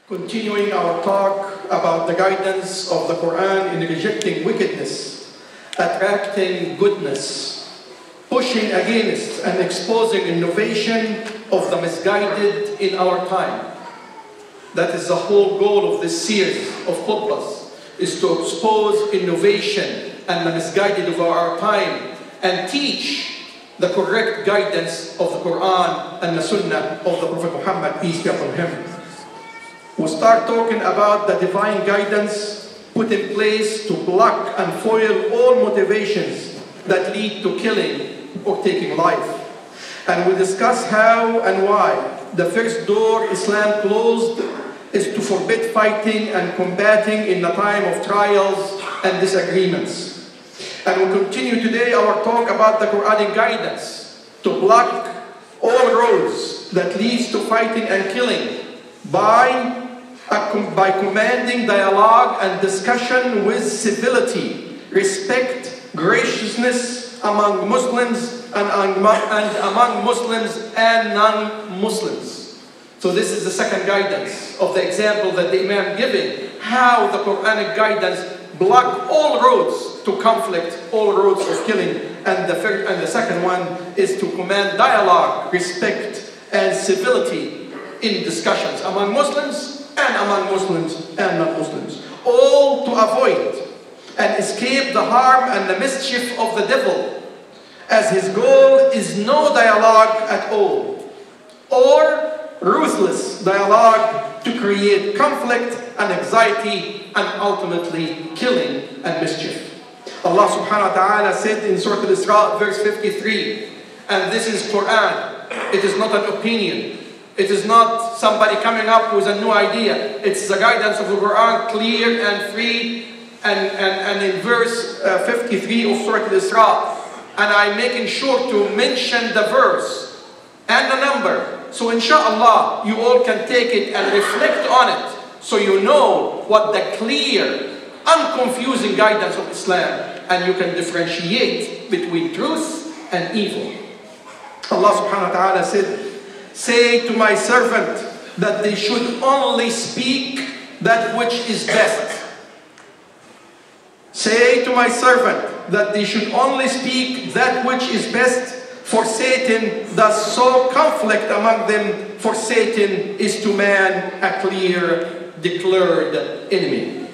Continuing our talk about the guidance of the Quran in rejecting wickedness, attracting goodness, pushing against and exposing innovation of the misguided in our time. That is the whole goal of this series of khutbahs, is to expose innovation and the misguided of our time and teach the correct guidance of the Quran and the Sunnah of the Prophet Muhammad, peace be upon him. We start talking about the divine guidance put in place to block and foil all motivations that lead to killing or taking life. And we discuss how and why the first door Islam closed is to forbid fighting and combating in the time of trials and disagreements. And we continue today our talk about the Quranic guidance to block all roads that leads to fighting and killing by commanding dialogue and discussion with civility, respect, graciousness among Muslims and among Muslims and non-Muslims. So this is the second guidance of the example that the Imam giving, how the Quranic guidance block all roads to conflict, all roads of killing. And the second one is to command dialogue, respect, and civility in discussions among Muslims and among Muslims and non-Muslims, all to avoid and escape the harm and the mischief of the devil, as his goal is no dialogue at all, or ruthless dialogue to create conflict and anxiety and ultimately killing and mischief. Allah subhanahu wa ta'ala said in Surah Al-Isra, verse 53, and this is Quran, it is not an opinion. It is not somebody coming up with a new idea. It's the guidance of the Quran, clear and free. And in verse 53 of Surah Al-Isra, and I'm making sure to mention the verse and the number, so inshallah you all can take it and reflect on it, so you know what the clear, unconfusing guidance of Islam, and you can differentiate between truth and evil. Allah subhanahu wa ta'ala said, say to my servant that they should only speak that which is best. Say to my servant that they should only speak that which is best, for Satan does sow conflict among them, for Satan is to man a clear, declared enemy.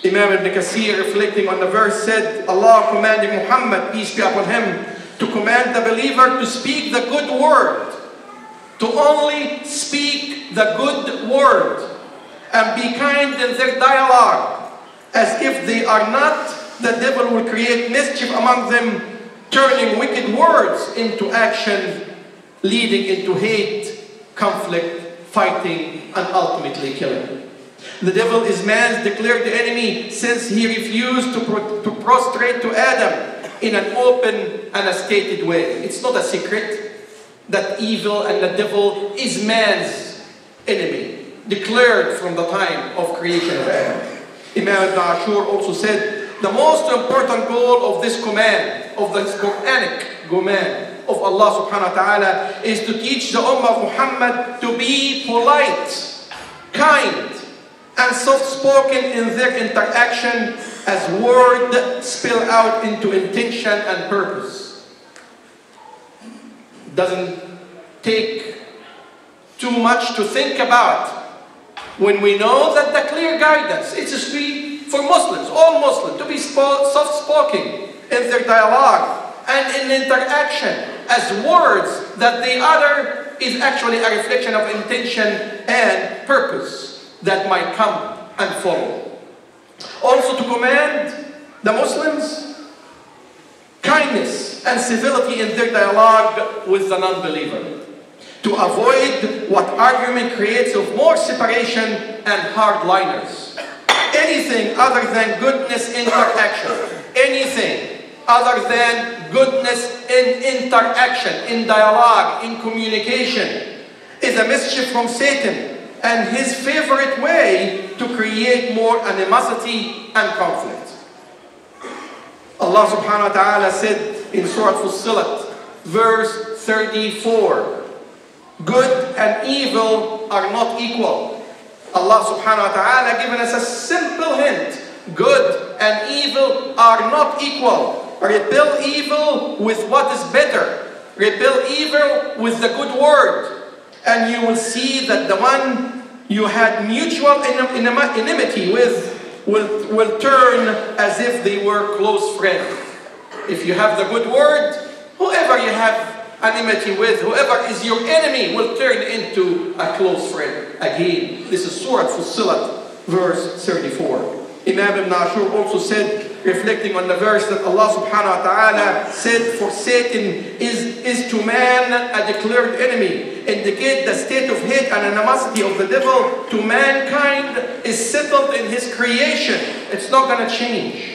Imam Ibn Kathir, reflecting on the verse, said, Allah commanding Muhammad, peace be upon him, to command the believer to speak the good word, to only speak the good word and be kind in their dialogue, as if they are not, the devil will create mischief among them, turning wicked words into action, leading into hate, conflict, fighting, and ultimately killing. The devil is man's declared enemy, since he refused to prostrate to Adam in an open and a stated way. It's not a secret that evil and the devil is man's enemy, declared from the time of creation of Adam. Imam Ibn Ashur also said, the most important goal of this command, of this Quranic command of Allah subhanahu wa ta'ala, is to teach the Ummah of Muhammad to be polite, kind, and soft-spoken in their interaction, as words spill out into intention and purpose. Doesn't take too much to think about when we know that the clear guidance, it's a street for Muslims, all Muslims, to be soft-spoken in their dialogue and in interaction, as words that they utter is actually a reflection of intention and purpose that might come and follow. Also to command the Muslims kindness and civility in their dialogue with the non-believer, to avoid what argument creates of more separation and hardliners. Anything other than goodness in interaction, anything other than goodness in interaction, in dialogue, in communication, is a mischief from Satan and his favorite way to create more animosity and conflict. Allah subhanahu wa ta'ala said in Surah Fussilat, verse 34, good and evil are not equal. Allah subhanahu wa ta'ala given us a simple hint. Good and evil are not equal. Repel evil with what is better. Repel evil with the good word. And you will see that the one you had mutual enmity with will turn as if they were close friends. If you have the good word, whoever you have enmity with, whoever is your enemy will turn into a close friend. Again, this is Surah Fussilat, verse 34. Imam Ibn Ashur also said, reflecting on the verse that Allah subhanahu wa ta'ala said, for Satan is to man a declared enemy, indicate the state of hate and animosity of the devil to mankind is settled in his creation. It's not going to change.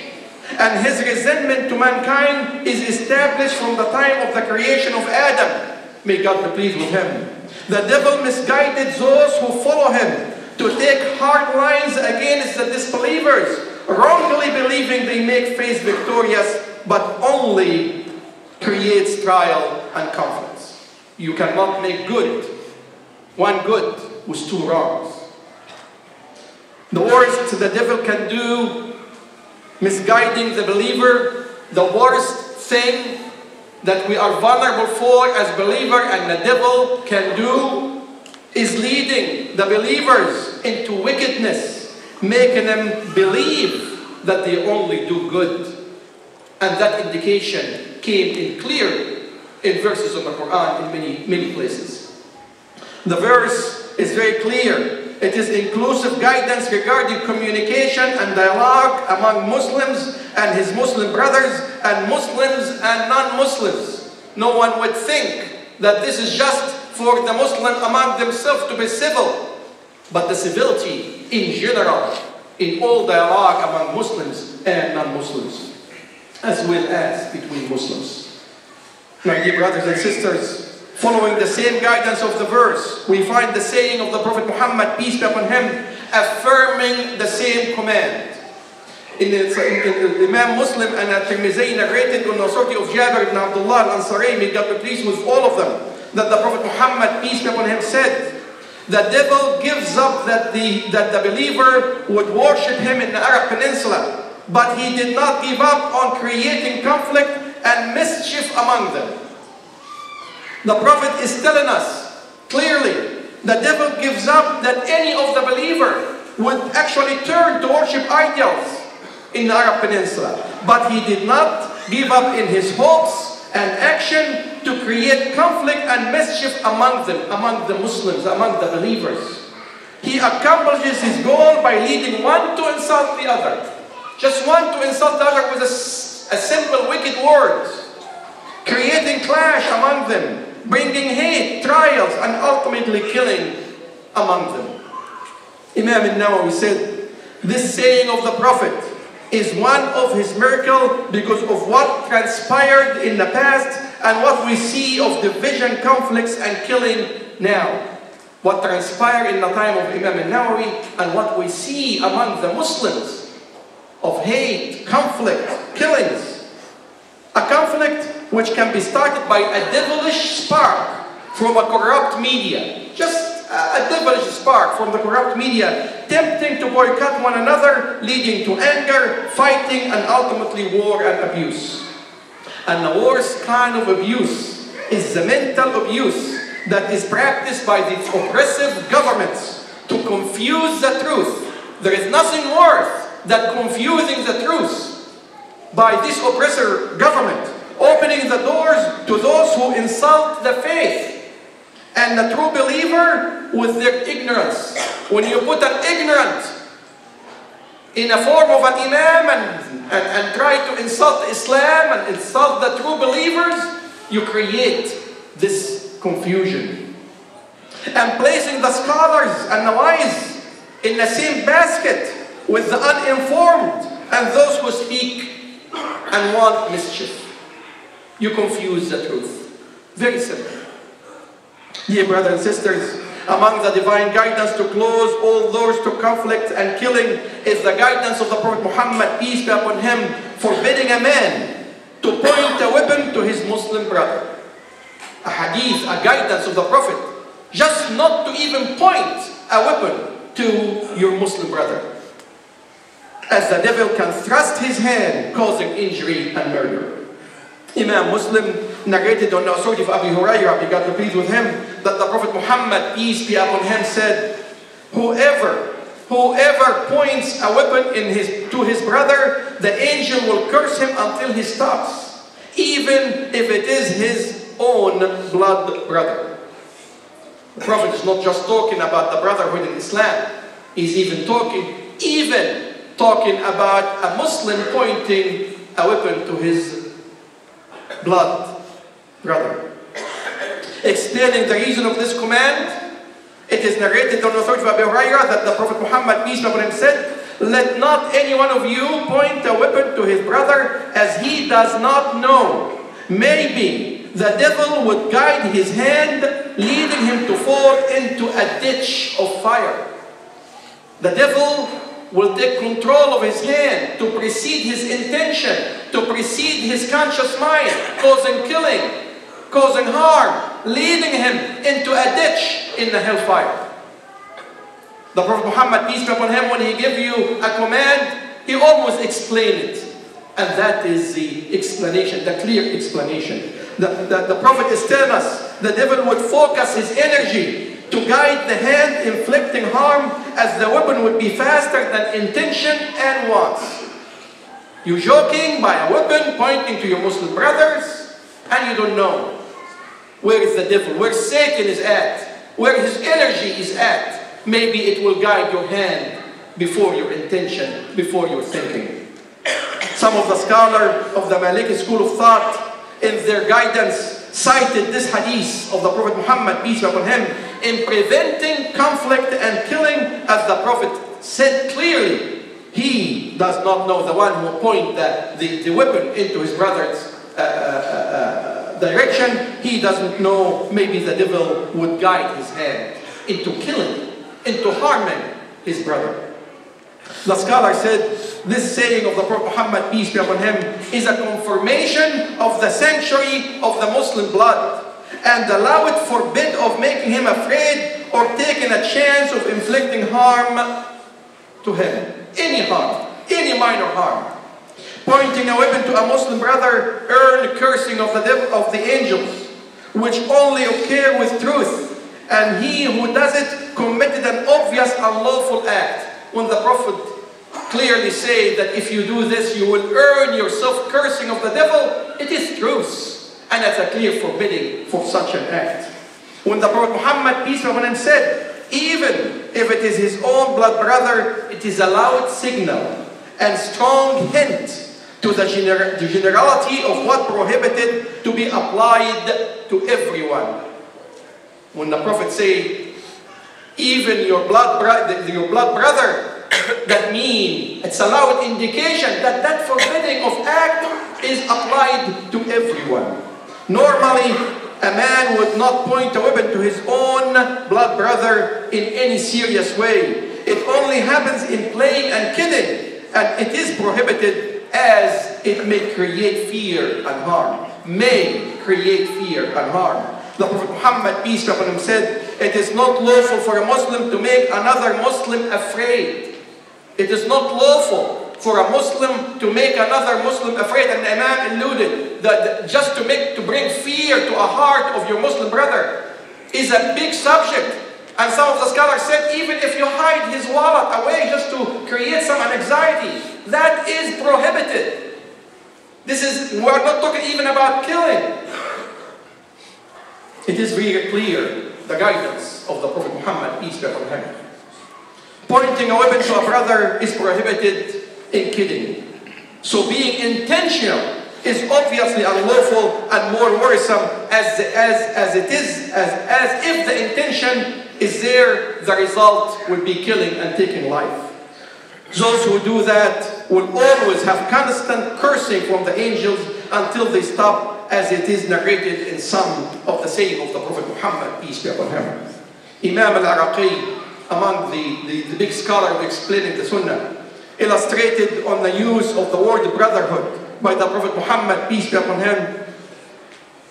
And his resentment to mankind is established from the time of the creation of Adam. May God be pleased with him. The devil misguided those who follow him to take hard lines against the disbelievers, wrongly believing they make faith victorious, but only creates trial and conflicts. You cannot make one good with two wrongs. The worst the devil can do, misguiding the believer, the worst thing that we are vulnerable for as believer and the devil can do is leading the believers into wickedness, making them believe that they only do good. And that indication came in clear in verses of the Quran in many places. The verse is very clear. It is inclusive guidance regarding communication and dialogue among Muslims and his Muslim brothers and Muslims and non-Muslims. No one would think that this is just for the Muslim among themselves to be civil, but the civility in general, in all dialogue among Muslims and non-Muslims, as well as between Muslims. My dear brothers and sisters, following the same guidance of the verse, we find the saying of the Prophet Muhammad, peace be upon him, affirming the same command. In the Imam Muslim and At-Tirmidhi narrated on the authority of Jabir ibn Abdullah al-Ansari, may God be pleased with all of them, that the Prophet Muhammad, peace be upon him, said, the devil gives up that the believer would worship him in the Arab Peninsula, but he did not give up on creating conflict and mischief among them. The Prophet is telling us clearly, the devil gives up that any of the believer would actually turn to worship idols in the Arab Peninsula, but he did not give up in his hopes and action to create conflict and mischief among them, among the Muslims, among the believers. He accomplishes his goal by leading one to insult the other. Just one to insult the other with a simple wicked word. Creating clash among them, bringing hate, trials, and ultimately killing among them. Imam al-Nawawi said, this saying of the Prophet is one of his miracle because of what transpired in the past and what we see of division, conflicts, and killing now. What transpired in the time of Imam al-Nawawi and what we see among the Muslims of hate, conflict, killings. A conflict which can be started by a devilish spark from a corrupt media. Just a devilish spark from the corrupt media, tempting to boycott one another, leading to anger, fighting, and ultimately war and abuse. And the worst kind of abuse is the mental abuse that is practiced by the oppressive governments to confuse the truth. There is nothing worse than confusing the truth by this oppressor government, opening the doors to those who insult the faith and the true believer with their ignorance. When you put an ignorant in a form of an imam and try to insult Islam and insult the true believers, you create this confusion. And placing the scholars and the wise in the same basket with the uninformed and those who speak and want mischief. You confuse the truth. Very simple. Dear brothers and sisters, among the divine guidance to close all doors to conflict and killing is the guidance of the Prophet Muhammad, peace be upon him, forbidding a man to point a weapon to his Muslim brother. A hadith, a guidance of the Prophet, just not to even point a weapon to your Muslim brother, as the devil can thrust his hand, causing injury and murder. Imam Muslim narrated on the authority of Abu Hurairah, may God be pleased with him, that the Prophet Muhammad, peace be upon him, said, Whoever points a weapon to his brother, the angel will curse him until he stops, even if it is his own blood brother. The Prophet is not just talking about the brotherhood in Islam. He's even talking about a Muslim pointing a weapon to his blood brother. Explaining the reason of this command, it is narrated on the authority of Abu Hurairah that the Prophet Muhammad, peace be upon him, said, Let not any one of you point a weapon to his brother as he does not know. Maybe the devil would guide his hand, leading him to fall into a ditch of fire. The devil will take control of his hand to precede his intention, to precede his conscious mind, causing killing, causing harm, leading him into a ditch in the hellfire. The Prophet Muhammad, peace be upon him, when he gives you a command, he always explains it. And that is the explanation, the clear explanation. The Prophet is telling us the devil would focus his energy to guide the hand, inflicting harm, as the weapon would be faster than intention and wants. You're joking by a weapon pointing to your Muslim brothers, and you don't know where is the devil, where Satan is at, where his energy is at. Maybe it will guide your hand before your intention, before your thinking. Some of the scholars of the Maliki school of thought, in their guidance, cited this hadith of the Prophet Muhammad, peace be upon him, in preventing conflict and killing, as the Prophet said clearly, he does not know, the one who point the weapon into his brother's direction, he doesn't know, maybe the devil would guide his hand into killing, into harming his brother. The scholar said, this saying of the Prophet Muhammad, peace be upon him, is a confirmation of the sanctuary of the Muslim blood, and the law it forbid of making him afraid or taking a chance of inflicting harm to him. Any harm, any minor harm. Pointing a weapon to a Muslim brother earn cursing of the devil, of the angels, which only occur with truth, and he who does it committed an obvious unlawful act. When the Prophet clearly say that if you do this, you will earn yourself cursing of the devil, it is truth. And that's a clear forbidding for such an act. When the Prophet Muhammad, peace be upon him, said, even if it is his own blood brother, it is a loud signal and strong hint to the generality of what prohibited to be applied to everyone. When the Prophet say, even your blood brother, that means it's a loud indication that that forbidding of act is applied to everyone. Normally, a man would not point a weapon to his own blood brother in any serious way. It only happens in playing and kidding, and it is prohibited as it may create fear and harm. May create fear and harm. The Prophet Muhammad, peace be upon him, said, it is not lawful for a Muslim to make another Muslim afraid. It is not lawful for a Muslim to make another Muslim afraid. And the Imam alluded that just to bring fear to a heart of your Muslim brother is a big subject. And some of the scholars said, even if you hide his wallet away just to create some anxiety, that is prohibited. We're not talking even about killing. It is very clear, the guidance of the Prophet Muhammad, peace be upon him. Pointing a weapon to a brother is prohibited in kidding. So being intentional is obviously unlawful and more worrisome as if the intention is there, the result will be killing and taking life. Those who do that will always have constant cursing from the angels until they stop, as it is narrated in some of the saying of the Prophet Muhammad, peace be upon him. Imam al-Araqi, among the big scholars explaining the Sunnah, illustrated on the use of the word brotherhood by the Prophet Muhammad, peace be upon him.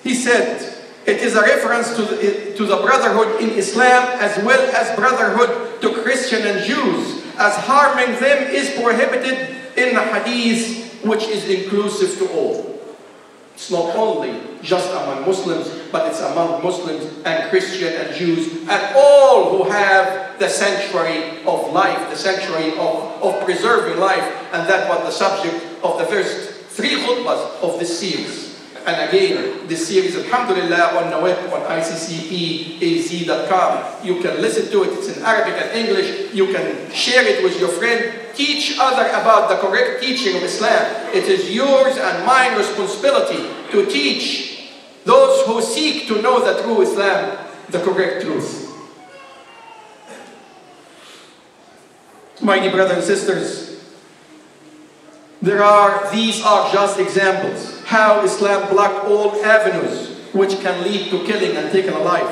He said, It is a reference to the brotherhood in Islam as well as brotherhood to Christian and Jews, as harming them is prohibited in the hadith, which is inclusive to all. It's not only just among Muslims, but it's among Muslims and Christian and Jews and all who have the sanctuary of life, the sanctuary of preserving life. And that was the subject of the first 3 khutbahs of this series. And again, this series, alhamdulillah, on the web, on iccpaz.com. You can listen to it. It's in Arabic and English. You can share it with your friend. Teach others about the correct teaching of Islam. It is yours and my responsibility to teach those who seek to know the true Islam, the correct truth. My dear brothers and sisters, these are just examples how Islam blocked all avenues which can lead to killing and taking a life.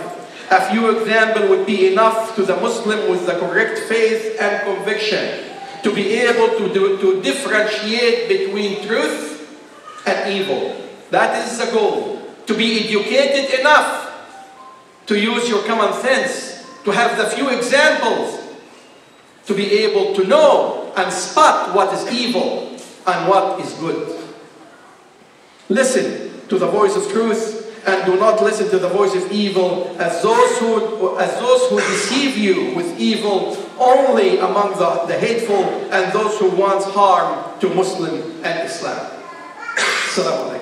A few examples would be enough to the Muslim with the correct faith and conviction to be able to differentiate between truth and evil. That is the goal. To be educated enough to use your common sense, to have the few examples, to be able to know and spot what is evil and what is good. Listen to the voice of truth and do not listen to the voice of evil, as those who deceive you with evil only among the hateful and those who want harm to Muslim and Islam. Assalamu alaikum.